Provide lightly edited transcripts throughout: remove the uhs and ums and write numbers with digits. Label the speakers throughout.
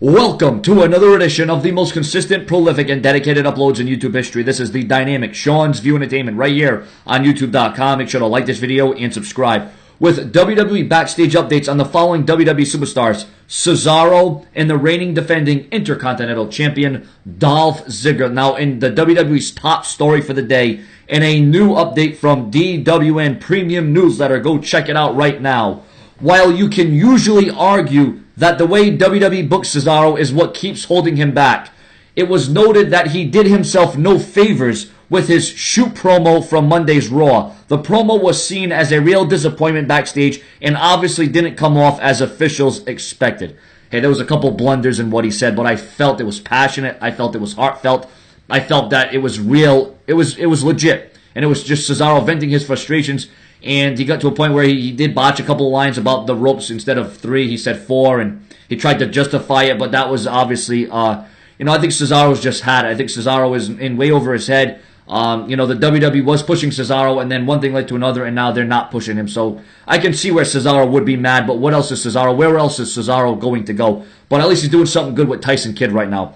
Speaker 1: Welcome to another edition of the most consistent, prolific, and dedicated uploads in YouTube history. This is the dynamic Sean's View Entertainment right here on YouTube.com. Make sure to like this video and subscribe. With WWE Backstage updates on the following WWE superstars: Cesaro and the reigning defending Intercontinental Champion Dolph Ziggler. Now, in the WWE's top story for the day, and a new update from DWN Premium Newsletter. Go check it out right now. While you can usually argue that the way WWE books Cesaro is what keeps holding him back, it was noted that he did himself no favors with his shoot promo from Monday's Raw. The promo was seen as a real disappointment backstage and obviously didn't come off as officials expected. Hey, there was a couple blunders in what he said, but I felt it was passionate. I felt it was heartfelt. I felt that it was real. It was legit. And it was just Cesaro venting his frustrations. And he got to a point where he did botch a couple of lines about the ropes. Instead of 3, he said 4, and he tried to justify it, but that was obviously, I think Cesaro's just had it. I think Cesaro is in way over his head. The WWE was pushing Cesaro, and then one thing led to another, and now they're not pushing him. So I can see where Cesaro would be mad, but what else is Cesaro? Where else is Cesaro going to go? But at least he's doing something good with Tyson Kidd right now.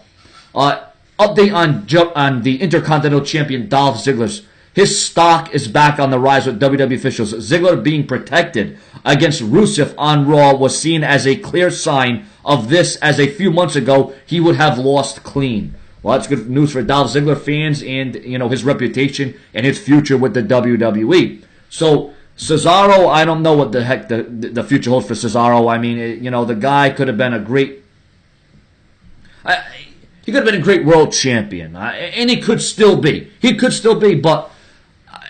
Speaker 1: Update on the Intercontinental Champion Dolph Ziggler. His stock is back on the rise with WWE officials. Ziggler being protected against Rusev on Raw was seen as a clear sign of this, as a few months ago he would have lost clean. Well, that's good news for Dolph Ziggler fans and, his reputation and his future with the WWE. So, Cesaro, I don't know what the heck the future holds for Cesaro. I mean, the guy could have been a great... he could have been a great world champion. And he could still be. But...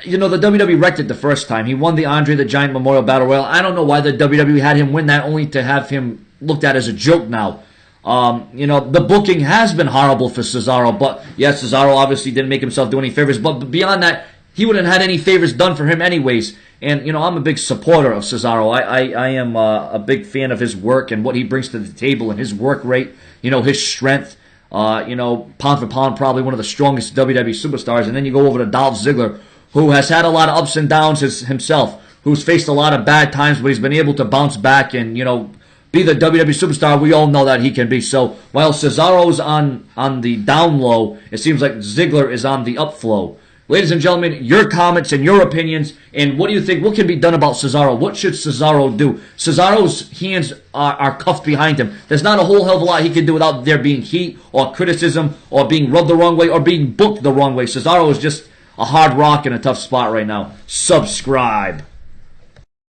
Speaker 1: the WWE wrecked it the first time. He won the Andre the Giant Memorial Battle Royal. I don't know why the WWE had him win that, only to have him looked at as a joke now. The booking has been horrible for Cesaro, but yes, Cesaro obviously didn't make himself do any favors, but beyond that, he wouldn't have had any favors done for him anyways. And, I'm a big supporter of Cesaro. I am a big fan of his work and what he brings to the table and his work rate, his strength. Pound for pound, probably one of the strongest WWE superstars. And then you go over to Dolph Ziggler, who has had a lot of ups and downs himself, who's faced a lot of bad times, but he's been able to bounce back and, be the WWE superstar we all know that he can be. So while Cesaro's on the down low, it seems like Ziggler is on the upflow. Ladies and gentlemen, your comments and your opinions, and what do you think? What can be done about Cesaro? What should Cesaro do? Cesaro's hands are cuffed behind him. There's not a whole hell of a lot he can do without there being heat or criticism or being rubbed the wrong way or being booked the wrong way. Cesaro is just a hard rock in a tough spot right now. Subscribe.